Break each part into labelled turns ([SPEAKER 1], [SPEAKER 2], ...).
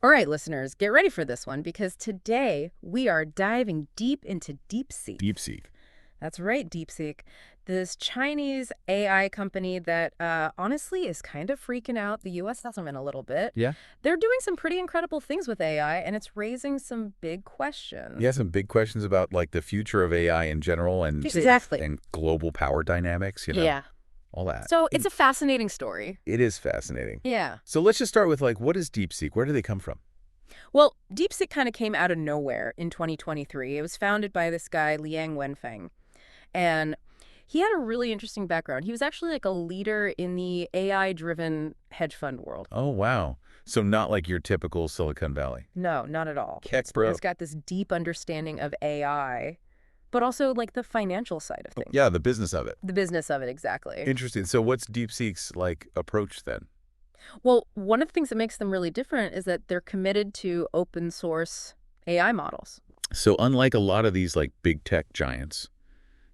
[SPEAKER 1] All right, listeners, get ready for this one because today we are diving deep into DeepSeek.
[SPEAKER 2] DeepSeek.
[SPEAKER 1] That's right, DeepSeek. This Chinese AI company that honestly is kind of freaking out the U.S. government a little bit.
[SPEAKER 2] Yeah?
[SPEAKER 1] They're doing some pretty incredible things with AI, and it's raising some big questions.
[SPEAKER 2] Yeah, some big questions about like the future of AI in general and
[SPEAKER 1] Exactly.
[SPEAKER 2] and global power dynamics,
[SPEAKER 1] Yeah.
[SPEAKER 2] all that.
[SPEAKER 1] So it's a fascinating story.
[SPEAKER 2] It is fascinating.
[SPEAKER 1] Yeah.
[SPEAKER 2] So let's just start with like, what is DeepSeek? Where do they come from?
[SPEAKER 1] Well, DeepSeek kind of came out of nowhere in 2023. It was founded by this guy, Liang Wenfeng. And he had a really interesting background. He was actually like a leader in the AI-driven hedge fund world.
[SPEAKER 2] Oh, wow. So not like your typical Silicon Valley.
[SPEAKER 1] No, not at all.
[SPEAKER 2] Heck, bro.
[SPEAKER 1] He's got this deep understanding of AI, but also like the financial side of things.
[SPEAKER 2] Yeah, the business of it.
[SPEAKER 1] The business of it, exactly.
[SPEAKER 2] Interesting. So what's DeepSeek's like approach then?
[SPEAKER 1] Well, one of the things that makes them really different is that they're committed to open source AI models.
[SPEAKER 2] So unlike a lot of these like big tech giants,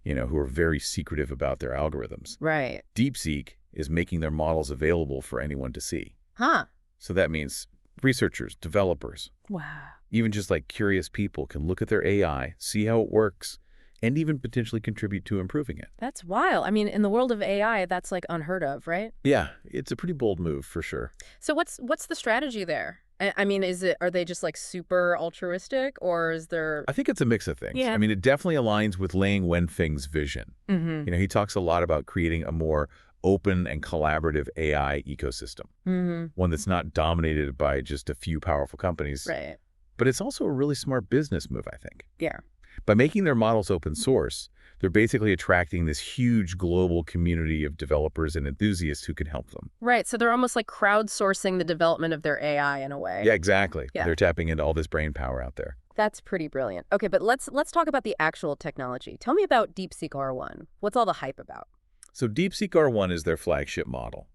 [SPEAKER 2] who are very secretive about their algorithms,
[SPEAKER 1] Right.
[SPEAKER 2] DeepSeek is making their models available for anyone to see.
[SPEAKER 1] Huh.
[SPEAKER 2] So that means researchers, developers,
[SPEAKER 1] Wow.
[SPEAKER 2] even just like curious people can look at their AI, see how it works, and even potentially contribute to improving it.
[SPEAKER 1] That's wild. I mean, in the world of AI, that's like unheard of, right?
[SPEAKER 2] Yeah, it's a pretty bold move for sure.
[SPEAKER 1] So what's the strategy there? I mean, are they just like super altruistic, or is there...
[SPEAKER 2] I think it's a mix of things.
[SPEAKER 1] Yeah.
[SPEAKER 2] I mean, it definitely aligns with Liang Wenfeng's vision.
[SPEAKER 1] Mm-hmm.
[SPEAKER 2] He talks a lot about creating a more open and collaborative AI ecosystem,
[SPEAKER 1] Mm-hmm.
[SPEAKER 2] one that's not dominated by just a few powerful companies.
[SPEAKER 1] Right.
[SPEAKER 2] But it's also a really smart business move, I think.
[SPEAKER 1] Yeah.
[SPEAKER 2] By making their models open source, they're basically attracting this huge global community of developers and enthusiasts who can help them.
[SPEAKER 1] Right. So they're almost like crowdsourcing the development of their AI in a way.
[SPEAKER 2] Yeah, exactly.
[SPEAKER 1] Yeah.
[SPEAKER 2] They're tapping into all this brain power out there.
[SPEAKER 1] That's pretty brilliant. Okay, but let's talk about the actual technology. Tell me about DeepSeek R1. What's all the hype about?
[SPEAKER 2] So DeepSeek R1 is their flagship model.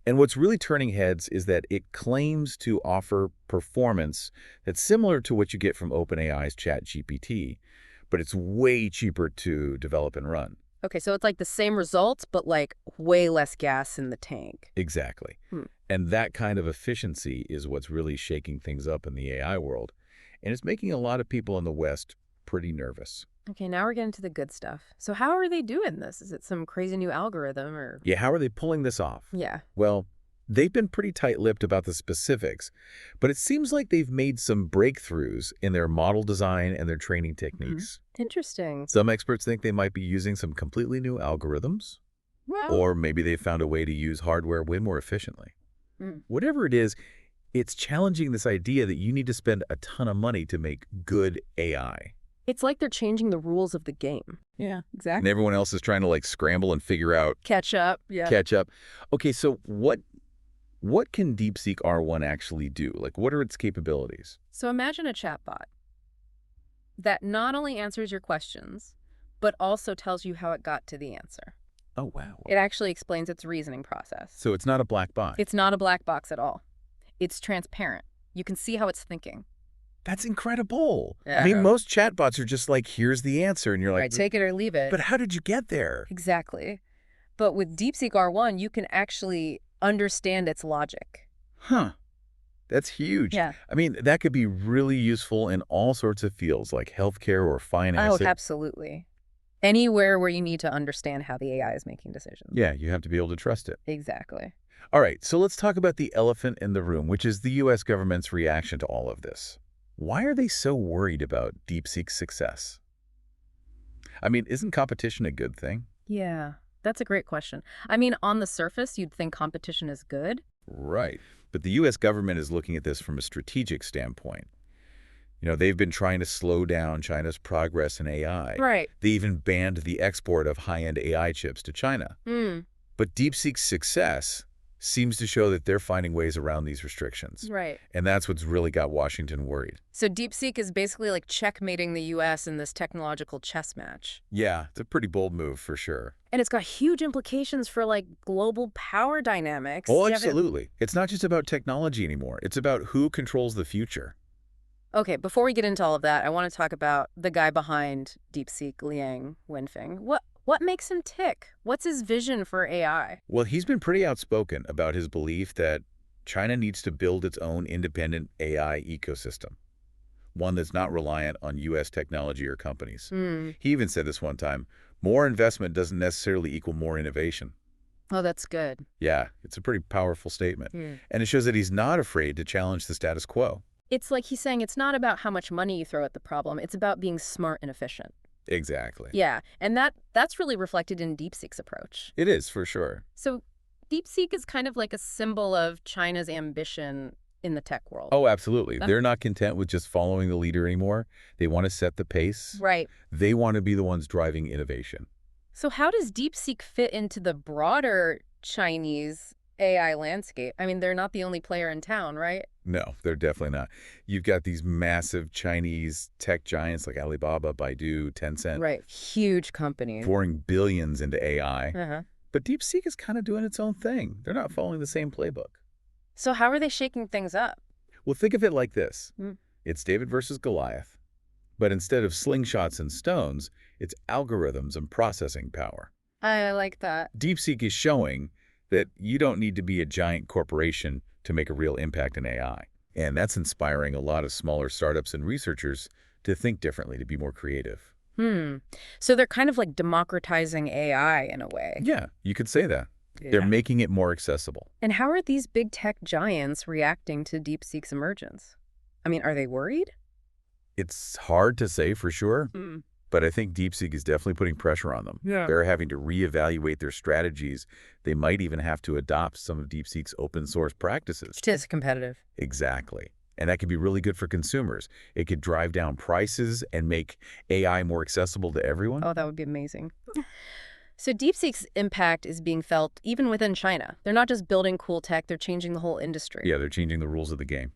[SPEAKER 2] And what's really turning heads is that it claims to offer performance that's similar to what you get from OpenAI's ChatGPT, but it's way cheaper to develop and run.
[SPEAKER 1] Okay, so it's like the same results, but like way less gas in the tank.
[SPEAKER 2] Exactly.
[SPEAKER 1] Hmm.
[SPEAKER 2] And that kind of efficiency is what's really shaking things up in the AI world. And it's making a lot of people in the West pretty nervous.
[SPEAKER 1] Okay, now we're getting to the good stuff. So how are they doing this? Is it some crazy new algorithm or...
[SPEAKER 2] Yeah, how are they pulling this off?
[SPEAKER 1] Yeah.
[SPEAKER 2] Well, they've been pretty tight-lipped about the specifics, but it seems like they've made some breakthroughs in their model design and their training techniques.
[SPEAKER 1] Interesting.
[SPEAKER 2] Some experts think they might be using some completely new algorithms,
[SPEAKER 1] Well...
[SPEAKER 2] or maybe they found a way to use hardware way more efficiently. Whatever it is, it's challenging this idea that you need to spend a ton of money to make good AI.
[SPEAKER 1] It's like they're changing the rules of the game. Yeah,
[SPEAKER 2] And
[SPEAKER 1] exactly.
[SPEAKER 2] everyone else is trying to like scramble and figure out,
[SPEAKER 1] Catch up. Yeah.
[SPEAKER 2] catch up. Okay, so what can DeepSeek R1 actually do? Like, what are its capabilities?
[SPEAKER 1] So imagine a chatbot that not only answers your questions, but also tells you how it got to the answer.
[SPEAKER 2] Oh, wow.
[SPEAKER 1] It actually explains its reasoning process.
[SPEAKER 2] So it's not a black box.
[SPEAKER 1] It's not a black box at all. It's transparent. You can see how it's thinking.
[SPEAKER 2] That's incredible.
[SPEAKER 1] Yeah.
[SPEAKER 2] I mean, most chatbots are just like, here's the answer. And you're like,
[SPEAKER 1] Right, take it or leave it.
[SPEAKER 2] but how did you get there?
[SPEAKER 1] Exactly. But with DeepSeek R1, you can actually understand its logic.
[SPEAKER 2] Huh. That's huge.
[SPEAKER 1] Yeah.
[SPEAKER 2] I mean, that could be really useful in all sorts of fields like healthcare or finance.
[SPEAKER 1] Oh, absolutely. Anywhere where you need to understand how the AI is making decisions.
[SPEAKER 2] Yeah, you have to be able to trust it.
[SPEAKER 1] Exactly.
[SPEAKER 2] All right, so let's talk about the elephant in the room, which is the U.S. government's reaction to all of this. Why are they so worried about DeepSeek's success? I mean, isn't competition a good thing?
[SPEAKER 1] Yeah, that's a great question. I mean, on the surface, you'd think competition is good.
[SPEAKER 2] Right. But the U.S. government is looking at this from a strategic standpoint. They've been trying to slow down China's progress in AI.
[SPEAKER 1] Right.
[SPEAKER 2] They even banned the export of high-end AI chips to China. But DeepSeek's success seems to show that they're finding ways around these restrictions.
[SPEAKER 1] Right.
[SPEAKER 2] And that's what's really got Washington worried.
[SPEAKER 1] So DeepSeek is basically like checkmating the U.S. in this technological chess match.
[SPEAKER 2] Yeah, it's a pretty bold move for sure.
[SPEAKER 1] And it's got huge implications for like global power dynamics.
[SPEAKER 2] Oh, absolutely. It's not just about technology anymore. It's about who controls the future.
[SPEAKER 1] Okay, before we get into all of that, I want to talk about the guy behind DeepSeek, Liang Wenfeng. What makes him tick? What's his vision for AI?
[SPEAKER 2] Well, he's been pretty outspoken about his belief that China needs to build its own independent AI ecosystem, one that's not reliant on U.S. technology or companies.
[SPEAKER 1] Hmm.
[SPEAKER 2] He even said this one time, more investment doesn't necessarily equal more innovation.
[SPEAKER 1] Oh, that's good.
[SPEAKER 2] Yeah, it's a pretty powerful statement.
[SPEAKER 1] Hmm.
[SPEAKER 2] And it shows that he's not afraid to challenge the status quo.
[SPEAKER 1] It's like he's saying it's not about how much money you throw at the problem. It's about being smart and efficient.
[SPEAKER 2] Exactly.
[SPEAKER 1] Yeah, and that's really reflected in DeepSeek's approach.
[SPEAKER 2] It is, for sure.
[SPEAKER 1] So DeepSeek is kind of like a symbol of China's ambition in the tech world.
[SPEAKER 2] Oh, absolutely.
[SPEAKER 1] Uh,
[SPEAKER 2] They're not content with just following the leader anymore. They want to set the pace.
[SPEAKER 1] Right.
[SPEAKER 2] They want to be the ones driving innovation.
[SPEAKER 1] So how does DeepSeek fit into the broader Chinese AI landscape? I mean, they're not the only player in town, right?
[SPEAKER 2] No, they're definitely not. You've got these massive Chinese tech giants like Alibaba, Baidu, Tencent,
[SPEAKER 1] Right. Huge companies.
[SPEAKER 2] pouring billions into AI.
[SPEAKER 1] Uh-huh.
[SPEAKER 2] But DeepSeek is kind of doing its own thing. They're not following the same playbook.
[SPEAKER 1] So how are they shaking things up?
[SPEAKER 2] Well, think of it like this.
[SPEAKER 1] Hmm.
[SPEAKER 2] It's David versus Goliath. But instead of slingshots and stones, it's algorithms and processing power.
[SPEAKER 1] I like that.
[SPEAKER 2] DeepSeek is showing that you don't need to be a giant corporation to make a real impact in AI. And that's inspiring a lot of smaller startups and researchers to think differently, to be more creative.
[SPEAKER 1] So they're kind of like democratizing AI in a way.
[SPEAKER 2] Yeah, you could say that.
[SPEAKER 1] Yeah.
[SPEAKER 2] They're making it more accessible.
[SPEAKER 1] And how are these big tech giants reacting to DeepSeek's emergence? I mean, are they worried?
[SPEAKER 2] It's hard to say for sure,
[SPEAKER 1] Mm.
[SPEAKER 2] but I think DeepSeek is definitely putting pressure on them.
[SPEAKER 1] Yeah.
[SPEAKER 2] They're having to reevaluate their strategies. They might even have to adopt some of DeepSeek's open source practices.
[SPEAKER 1] It is competitive.
[SPEAKER 2] Exactly. And that could be really good for consumers. It could drive down prices and make AI more accessible to everyone.
[SPEAKER 1] Oh, that would be amazing. So DeepSeek's impact is being felt even within China. They're not just building cool tech, they're changing the whole industry.
[SPEAKER 2] Yeah, they're changing the rules of the game.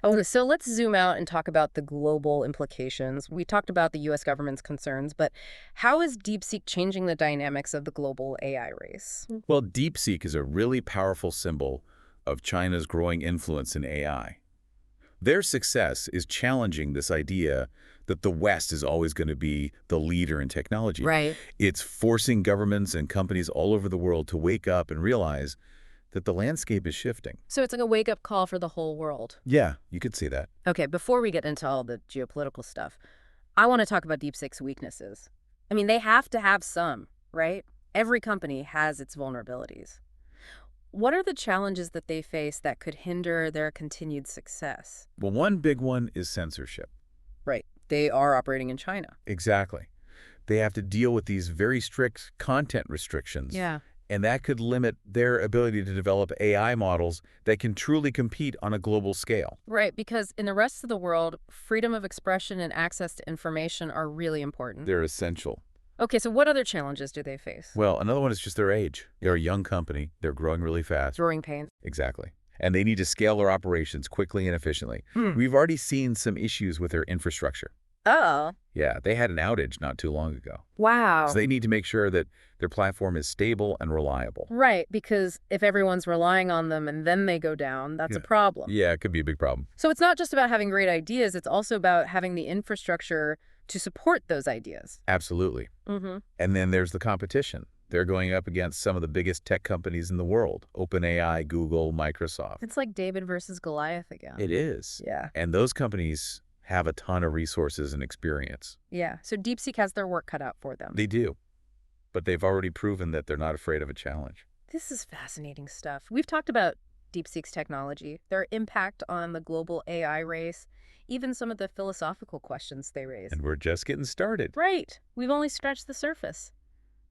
[SPEAKER 1] Oh, so let's zoom out and talk about the global implications. We talked about the U.S. government's concerns, but how is DeepSeek changing the dynamics of the global AI race?
[SPEAKER 2] Well, DeepSeek is a really powerful symbol of China's growing influence in AI. Their success is challenging this idea that the West is always going to be the leader in technology.
[SPEAKER 1] Right.
[SPEAKER 2] It's forcing governments and companies all over the world to wake up and realize that the landscape is shifting.
[SPEAKER 1] So it's like a wake-up call for the whole world.
[SPEAKER 2] Yeah, you could see that.
[SPEAKER 1] Okay, before we get into all the geopolitical stuff, I want to talk about DeepSeek's weaknesses. I mean, they have to have some, right? Every company has its vulnerabilities. What are the challenges that they face that could hinder their continued success?
[SPEAKER 2] Well, one big one is censorship.
[SPEAKER 1] Right. They are operating in China.
[SPEAKER 2] Exactly. They have to deal with these very strict content restrictions.
[SPEAKER 1] Yeah.
[SPEAKER 2] And that could limit their ability to develop AI models that can truly compete on a global scale.
[SPEAKER 1] Right, because in the rest of the world, freedom of expression and access to information are really important.
[SPEAKER 2] They're essential.
[SPEAKER 1] Okay, so what other challenges do they face?
[SPEAKER 2] Well, another one is just their age. They're a young company. They're growing really fast.
[SPEAKER 1] Growing pains.
[SPEAKER 2] Exactly. And they need to scale their operations quickly and efficiently. We've already seen some issues with their infrastructure.
[SPEAKER 1] Oh.
[SPEAKER 2] Yeah, they had an outage not too long ago.
[SPEAKER 1] Wow.
[SPEAKER 2] So they need to make sure that their platform is stable and reliable.
[SPEAKER 1] Right, because if everyone's relying on them and then they go down, that's a problem.
[SPEAKER 2] Yeah, it could be a big problem.
[SPEAKER 1] So it's not just about having great ideas, it's also about having the infrastructure to support those ideas.
[SPEAKER 2] Absolutely.
[SPEAKER 1] Mm-hmm.
[SPEAKER 2] And then there's the competition. They're going up against some of the biggest tech companies in the world. OpenAI, Google, Microsoft.
[SPEAKER 1] It's like David versus Goliath again.
[SPEAKER 2] It is.
[SPEAKER 1] Yeah.
[SPEAKER 2] And those companies have a ton of resources and experience.
[SPEAKER 1] Yeah, so DeepSeek has their work cut out for them.
[SPEAKER 2] They do. But they've already proven that they're not afraid of a challenge.
[SPEAKER 1] This is fascinating stuff. We've talked about DeepSeek's technology, their impact on the global AI race, even some of the philosophical questions they raise.
[SPEAKER 2] And we're just getting started.
[SPEAKER 1] Right. We've only scratched the surface.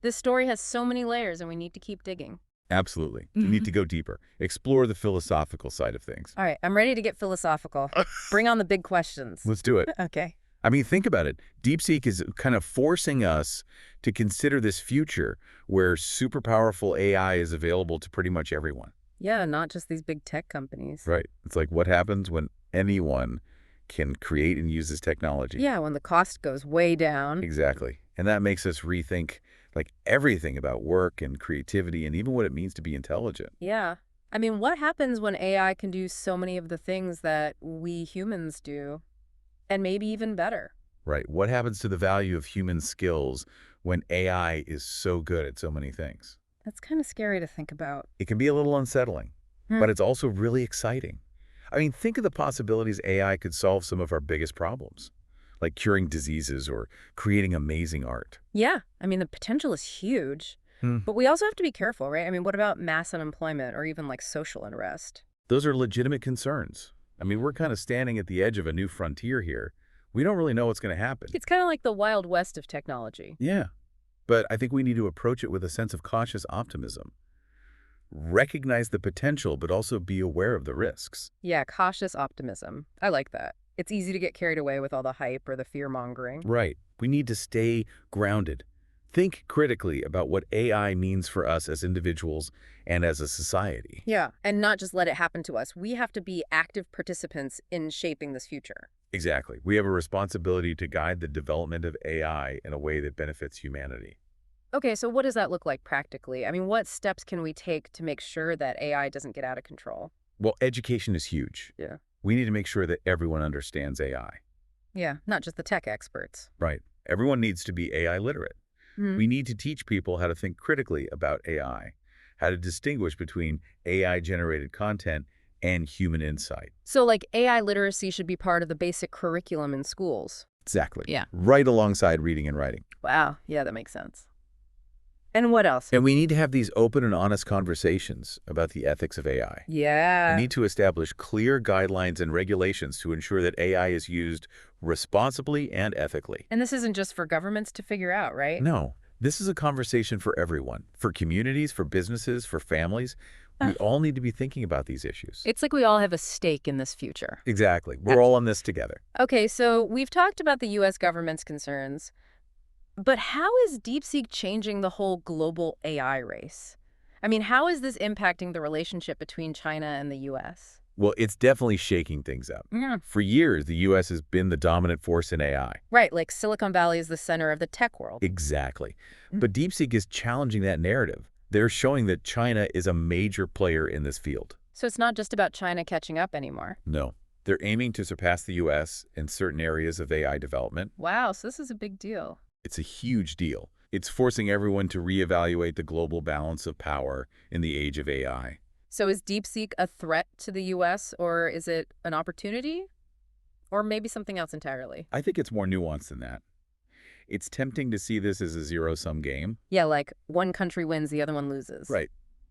[SPEAKER 1] This story has so many layers and we need to keep digging.
[SPEAKER 2] Absolutely. You need to go deeper. Explore the philosophical side of things.
[SPEAKER 1] All right, I'm ready to get philosophical. Bring on the big questions.
[SPEAKER 2] Let's do it.
[SPEAKER 1] Okay.
[SPEAKER 2] I mean, think about it. DeepSeek is kind of forcing us to consider this future where super powerful AI is available to pretty much everyone.
[SPEAKER 1] Yeah, not just these big tech companies.
[SPEAKER 2] Right. It's like what happens when anyone can create and use this technology.
[SPEAKER 1] Yeah, when the cost goes way down.
[SPEAKER 2] Exactly. And that makes us rethink like everything about work and creativity and even what it means to be intelligent.
[SPEAKER 1] Yeah. I mean, what happens when AI can do so many of the things that we humans do, and maybe even better?
[SPEAKER 2] Right. What happens to the value of human skills when AI is so good at so many things?
[SPEAKER 1] That's kind of scary to think about.
[SPEAKER 2] It can be a little unsettling. but it's also really exciting. I mean, think of the possibilities AI could solve some of our biggest problems, like curing diseases or creating amazing art.
[SPEAKER 1] Yeah, I mean, the potential is huge.
[SPEAKER 2] Hmm.
[SPEAKER 1] But we also have to be careful, right? I mean, what about mass unemployment or even like social unrest?
[SPEAKER 2] Those are legitimate concerns. I mean, we're kind of standing at the edge of a new frontier here. We don't really know what's going to happen.
[SPEAKER 1] It's kind of like the Wild West of technology.
[SPEAKER 2] Yeah, but I think we need to approach it with a sense of cautious optimism. Recognize the potential, but also be aware of the risks.
[SPEAKER 1] Yeah, cautious optimism. I like that. It's easy to get carried away with all the hype or the fear-mongering.
[SPEAKER 2] Right. We need to stay grounded. Think critically about what AI means for us as individuals and as a society.
[SPEAKER 1] Yeah, and not just let it happen to us. We have to be active participants in shaping this future.
[SPEAKER 2] Exactly. We have a responsibility to guide the development of AI in a way that benefits humanity.
[SPEAKER 1] Okay, so what does that look like practically? I mean, what steps can we take to make sure that AI doesn't get out of control?
[SPEAKER 2] Well, education is huge.
[SPEAKER 1] Yeah.
[SPEAKER 2] We need to make sure that everyone understands AI.
[SPEAKER 1] Yeah, not just the tech experts.
[SPEAKER 2] Right. Everyone needs to be AI literate.
[SPEAKER 1] Hmm.
[SPEAKER 2] We need to teach people how to think critically about AI, how to distinguish between AI-generated content and human insight.
[SPEAKER 1] So, like, AI literacy should be part of the basic curriculum in schools.
[SPEAKER 2] Exactly.
[SPEAKER 1] Yeah.
[SPEAKER 2] Right alongside reading and writing.
[SPEAKER 1] Wow, yeah, that makes sense. And what else?
[SPEAKER 2] And we need to have these open and honest conversations about the ethics of AI.
[SPEAKER 1] Yeah.
[SPEAKER 2] We need to establish clear guidelines and regulations to ensure that AI is used responsibly and ethically.
[SPEAKER 1] And this isn't just for governments to figure out, right?
[SPEAKER 2] No, this is a conversation for everyone, for communities, for businesses, for families. We all need to be thinking about these issues.
[SPEAKER 1] It's like we all have a stake in this future.
[SPEAKER 2] Exactly. We're all in this together.
[SPEAKER 1] Okay, so we've talked about the U.S. government's concerns, but how is DeepSeek changing the whole global AI race? I mean, how is this impacting the relationship between China and the U.S.?
[SPEAKER 2] Well, it's definitely shaking things up.
[SPEAKER 1] Yeah.
[SPEAKER 2] For years, the U.S. has been the dominant force in AI.
[SPEAKER 1] Right, like Silicon Valley is the center of the tech world.
[SPEAKER 2] Exactly. But DeepSeek is challenging that narrative. They're showing that China is a major player in this field.
[SPEAKER 1] So it's not just about China catching up anymore.
[SPEAKER 2] No. They're aiming to surpass the U.S. in certain areas of AI development.
[SPEAKER 1] Wow, so this is a big deal.
[SPEAKER 2] It's a huge deal. It's forcing everyone to reevaluate the global balance of power in the age of AI.
[SPEAKER 1] So is DeepSeek a threat to the U.S., or is it an opportunity? Or maybe something else entirely?
[SPEAKER 2] I think it's more nuanced than that. It's tempting to see this as a zero-sum game.
[SPEAKER 1] Yeah, like one country wins, the other one loses.
[SPEAKER 2] Right.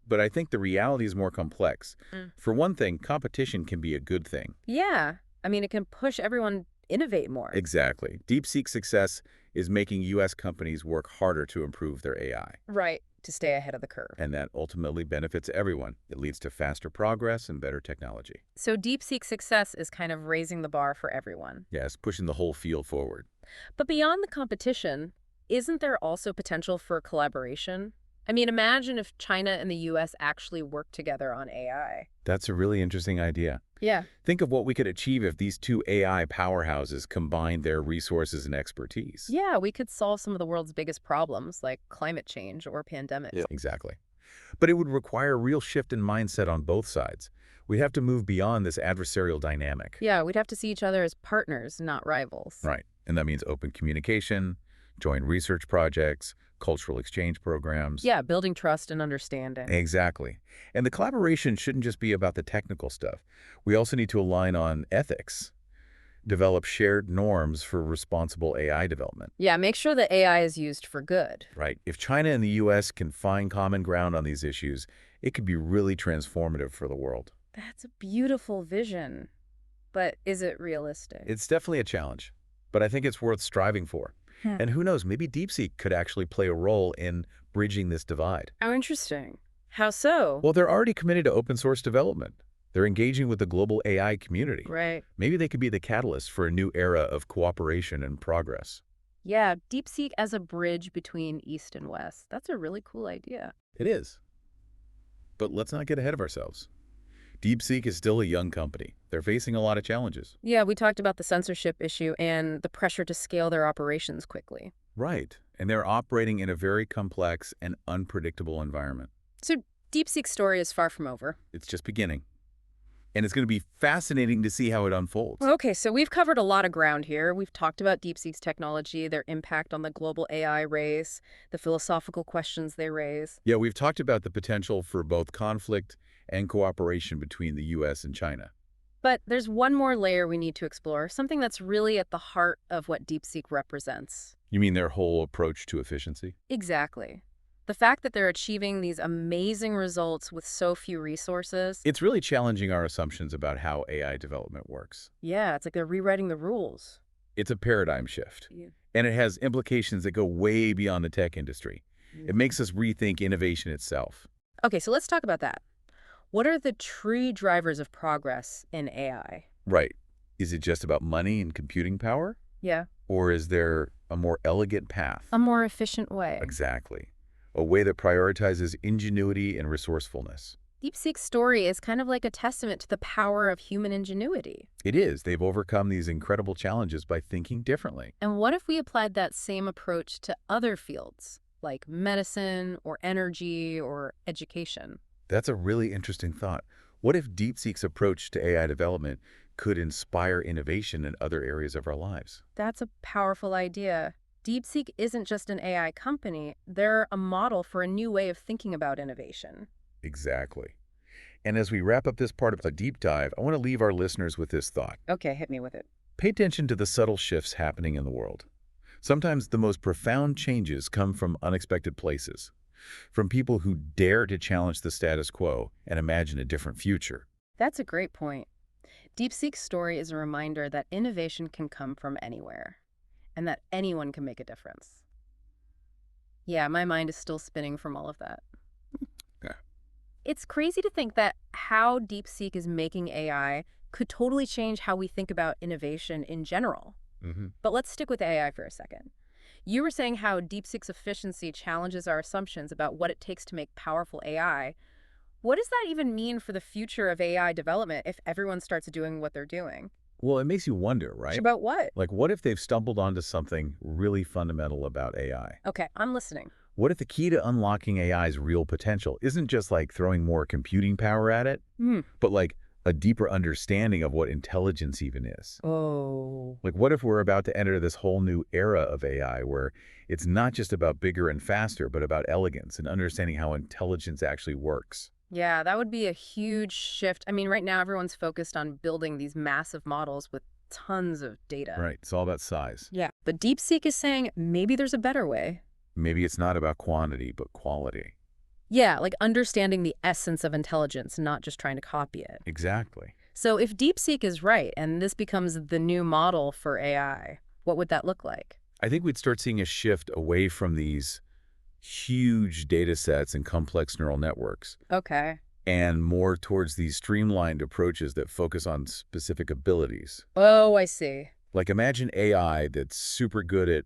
[SPEAKER 2] But I think the reality is more complex.
[SPEAKER 1] Mm.
[SPEAKER 2] For one thing, competition can be a good thing.
[SPEAKER 1] Yeah. I mean, it can push everyone to innovate more.
[SPEAKER 2] Exactly. DeepSeek's success is making U.S. companies work harder to improve their AI.
[SPEAKER 1] Right, to stay ahead of the curve.
[SPEAKER 2] And that ultimately benefits everyone. It leads to faster progress and better technology.
[SPEAKER 1] So DeepSeek's success is kind of raising the bar for everyone.
[SPEAKER 2] Yes, pushing the whole field forward.
[SPEAKER 1] But beyond the competition, isn't there also potential for collaboration? I mean, imagine if China and the U.S. actually work together on AI.
[SPEAKER 2] That's a really interesting idea.
[SPEAKER 1] Yeah.
[SPEAKER 2] Think of what we could achieve if these two AI powerhouses combined their resources and expertise.
[SPEAKER 1] Yeah, we could solve some of the world's biggest problems, like climate change or pandemics.
[SPEAKER 2] Yeah. Exactly. But it would require a real shift in mindset on both sides. We'd have to move beyond this adversarial dynamic.
[SPEAKER 1] Yeah, we'd have to see each other as partners, not rivals.
[SPEAKER 2] Right. And that means open communication, joint research projects, cultural exchange programs.
[SPEAKER 1] Yeah, building trust and understanding.
[SPEAKER 2] Exactly. And the collaboration shouldn't just be about the technical stuff. We also need to align on ethics, develop shared norms for responsible AI development.
[SPEAKER 1] Yeah, make sure that AI is used for good.
[SPEAKER 2] Right. If China and the U.S. can find common ground on these issues, it could be really transformative for the world.
[SPEAKER 1] That's a beautiful vision. But is it realistic?
[SPEAKER 2] It's definitely a challenge, but I think it's worth striving for. And who knows, maybe DeepSeek could actually play a role in bridging this divide.
[SPEAKER 1] How interesting. How so?
[SPEAKER 2] Well, they're already committed to open source development. They're engaging with the global AI community.
[SPEAKER 1] Right.
[SPEAKER 2] Maybe they could be the catalyst for a new era of cooperation and progress.
[SPEAKER 1] Yeah, DeepSeek as a bridge between East and West. That's a really cool idea.
[SPEAKER 2] It is. But let's not get ahead of ourselves. DeepSeek is still a young company. They're facing a lot of challenges.
[SPEAKER 1] Yeah, we talked about the censorship issue and the pressure to scale their operations quickly.
[SPEAKER 2] Right. And they're operating in a very complex and unpredictable environment.
[SPEAKER 1] So DeepSeek's story is far from over.
[SPEAKER 2] It's just beginning. And it's going to be fascinating to see how it unfolds.
[SPEAKER 1] Okay, so we've covered a lot of ground here. We've talked about DeepSeek's technology, their impact on the global AI race, the philosophical questions they raise.
[SPEAKER 2] Yeah, we've talked about the potential for both conflict and cooperation between the U.S. and China.
[SPEAKER 1] But there's one more layer we need to explore, something that's really at the heart of what DeepSeek represents.
[SPEAKER 2] You mean their whole approach to efficiency?
[SPEAKER 1] Exactly. The fact that they're achieving these amazing results with so few resources.
[SPEAKER 2] It's really challenging our assumptions about how AI development works.
[SPEAKER 1] Yeah, it's like they're rewriting the rules.
[SPEAKER 2] It's a paradigm shift,
[SPEAKER 1] Yeah.
[SPEAKER 2] and it has implications that go way beyond the tech industry. It makes us rethink innovation itself.
[SPEAKER 1] Okay, so let's talk about that. What are the true drivers of progress in AI?
[SPEAKER 2] Right. Is it just about money and computing power?
[SPEAKER 1] Yeah.
[SPEAKER 2] Or is there a more elegant path?
[SPEAKER 1] A more efficient way.
[SPEAKER 2] Exactly. A way that prioritizes ingenuity and resourcefulness.
[SPEAKER 1] DeepSeek's story is kind of like a testament to the power of human ingenuity.
[SPEAKER 2] It is. They've overcome these incredible challenges by thinking differently.
[SPEAKER 1] And what if we applied that same approach to other fields, like medicine or energy or education?
[SPEAKER 2] That's a really interesting thought. What if DeepSeek's approach to AI development could inspire innovation in other areas of our lives?
[SPEAKER 1] That's a powerful idea. DeepSeek isn't just an AI company, they're a model for a new way of thinking about innovation.
[SPEAKER 2] Exactly. And as we wrap up this part of the deep dive, I want to leave our listeners with this thought.
[SPEAKER 1] Okay, hit me with it.
[SPEAKER 2] Pay attention to the subtle shifts happening in the world. Sometimes the most profound changes come from unexpected places, from people who dare to challenge the status quo and imagine a different future.
[SPEAKER 1] That's a great point. DeepSeek's story is a reminder that innovation can come from anywhere, and that anyone can make a difference. Yeah, my mind is still spinning from all of that.
[SPEAKER 2] Yeah.
[SPEAKER 1] It's crazy to think that how DeepSeek is making AI could totally change how we think about innovation in general. But let's stick with AI for a second. You were saying how DeepSeek's efficiency challenges our assumptions about what it takes to make powerful AI. What does that even mean for the future of AI development if everyone starts doing what they're doing?
[SPEAKER 2] Well, it makes you wonder, right?
[SPEAKER 1] About what?
[SPEAKER 2] Like, what if they've stumbled onto something really fundamental about AI?
[SPEAKER 1] Okay, I'm listening.
[SPEAKER 2] What if the key to unlocking AI's real potential isn't just like throwing more computing power at it, but like a deeper understanding of what intelligence even is?
[SPEAKER 1] Oh.
[SPEAKER 2] Like, what if we're about to enter this whole new era of AI where it's not just about bigger and faster, but about elegance and understanding how intelligence actually works?
[SPEAKER 1] Yeah, that would be a huge shift. I mean, right now everyone's focused on building these massive models with tons of data.
[SPEAKER 2] Right. It's all about size.
[SPEAKER 1] Yeah. But DeepSeek is saying maybe there's a better way.
[SPEAKER 2] Maybe it's not about quantity, but quality.
[SPEAKER 1] Yeah, like understanding the essence of intelligence, not just trying to copy it.
[SPEAKER 2] Exactly.
[SPEAKER 1] So if DeepSeek is right and this becomes the new model for AI, what would that look like?
[SPEAKER 2] I think we'd start seeing a shift away from these huge data sets and complex neural networks
[SPEAKER 1] Okay.
[SPEAKER 2] and more towards these streamlined approaches that focus on specific abilities.
[SPEAKER 1] Oh, I see.
[SPEAKER 2] Like, imagine AI that's super good at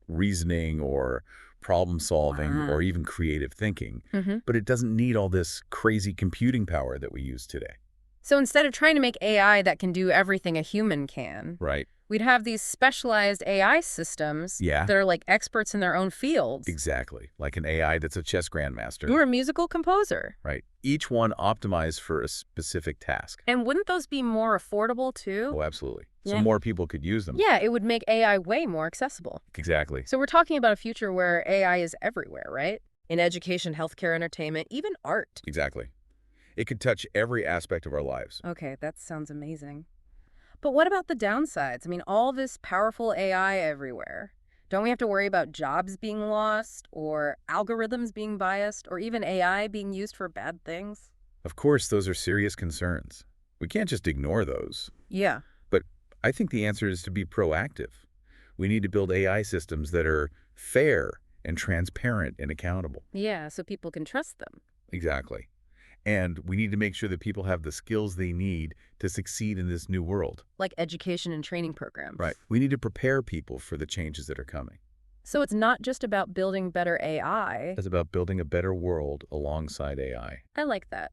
[SPEAKER 2] reasoning or problem solving or even creative thinking, but it doesn't need all this crazy computing power that we use today.
[SPEAKER 1] So instead of trying to make AI that can do everything a human can,
[SPEAKER 2] Right.
[SPEAKER 1] we'd have these specialized AI systems
[SPEAKER 2] Yeah.
[SPEAKER 1] that are like experts in their own fields.
[SPEAKER 2] Exactly. Like an AI that's a chess grandmaster.
[SPEAKER 1] You're a musical composer.
[SPEAKER 2] Right. Each one optimized for a specific task.
[SPEAKER 1] And wouldn't those be more affordable too?
[SPEAKER 2] Oh, absolutely. So
[SPEAKER 1] Yeah.
[SPEAKER 2] more people could use them.
[SPEAKER 1] Yeah, it would make AI way more accessible.
[SPEAKER 2] Exactly.
[SPEAKER 1] So we're talking about a future where AI is everywhere, right? In education, healthcare, entertainment, even art.
[SPEAKER 2] Exactly. It could touch every aspect of our lives.
[SPEAKER 1] Okay, that sounds amazing. But what about the downsides? I mean, all this powerful AI everywhere. Don't we have to worry about jobs being lost or algorithms being biased or even AI being used for bad things?
[SPEAKER 2] Of course, those are serious concerns. We can't just ignore those.
[SPEAKER 1] Yeah.
[SPEAKER 2] But I think the answer is to be proactive. We need to build AI systems that are fair and transparent and accountable.
[SPEAKER 1] Yeah, so people can trust them.
[SPEAKER 2] Exactly. And we need to make sure that people have the skills they need to succeed in this new world.
[SPEAKER 1] Like education and training programs.
[SPEAKER 2] Right. We need to prepare people for the changes that are coming.
[SPEAKER 1] So it's not just about building better AI.
[SPEAKER 2] It's about building a better world alongside AI.
[SPEAKER 1] I like that.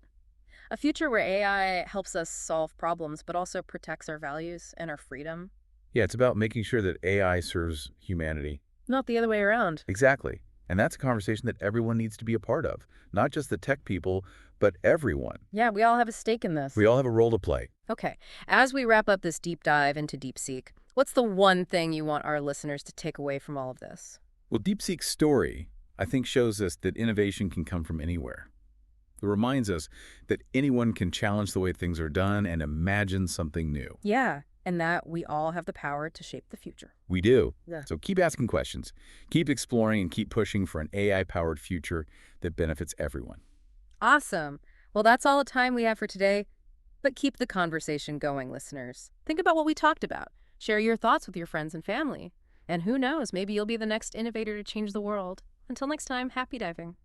[SPEAKER 1] A future where AI helps us solve problems, but also protects our values and our freedom.
[SPEAKER 2] Yeah, it's about making sure that AI serves humanity.
[SPEAKER 1] Not the other way around.
[SPEAKER 2] Exactly. And that's a conversation that everyone needs to be a part of. Not just the tech people, but everyone.
[SPEAKER 1] Yeah, we all have a stake in this.
[SPEAKER 2] We all have a role to play.
[SPEAKER 1] Okay, as we wrap up this deep dive into DeepSeek, what's the one thing you want our listeners to take away from all of this?
[SPEAKER 2] Well, DeepSeek's story, I think, shows us that innovation can come from anywhere. It reminds us that anyone can challenge the way things are done and imagine something new.
[SPEAKER 1] Yeah, and that we all have the power to shape the future.
[SPEAKER 2] We do.
[SPEAKER 1] Yeah.
[SPEAKER 2] So keep asking questions, keep exploring, and keep pushing for an AI-powered future that benefits everyone.
[SPEAKER 1] Awesome. Well, that's all the time we have for today, but keep the conversation going, listeners. Think about what we talked about. Share your thoughts with your friends and family. And who knows, maybe you'll be the next innovator to change the world. Until next time, happy diving.